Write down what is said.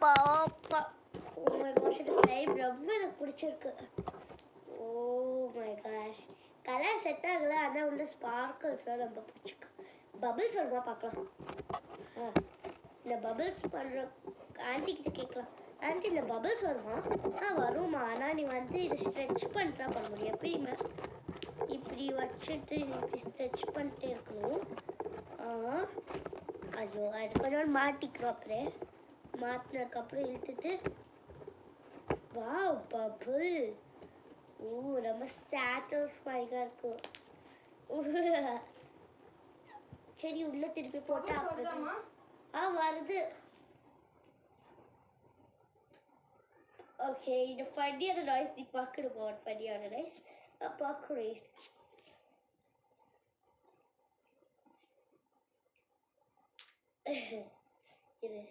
அப்பா அப்பா oh my gosh இந்த ஸ்லைம் ரொம்ப எனக்கு பிடிச்சிருக்கு. Oh my gosh colour set ஆகல, ஆனால் உள்ள ஸ்பார்க்கிள்ஸ்லாம் ரொம்ப பிடிச்சிருக்கு. பபிள்ஸ் வருமா பார்க்கலாம். இந்த பபிள்ஸ் பண்ணுற ஆன்ட்டி கிட்ட கேட்கலாம். ஆன்ட்டி இந்த பபிள்ஸ் வருமா? வருமா, ஆனால் நீ வந்து இதை ஸ்ட்ரெச் பண்ணிட்டு தான் பண்ண முடியும். எப்பயுமே இப்படி வச்சுட்டு இப்படி ஸ்ட்ரெச் பண்ணிட்டே இருக்கணும். ஐயோ அது கொஞ்சம் மாட்டிக்கிறோம். அப்படியே மாற்றினதுக்கப்புறம் இழுத்துட்டு வாவ் பபிள். ரொம்ப சாட்டிஸ்ஃபைங்காக இருக்கும். சரி உள்ள திருப்பி போட்டு அப்புறம் வருது. ஓகே இந்த ஃபன்னியான நாய்ஸ் நீ பார்க்கணுமா? ஒரு ஃபன்னியான நாய்ஸ் பார்க்குறேன். இது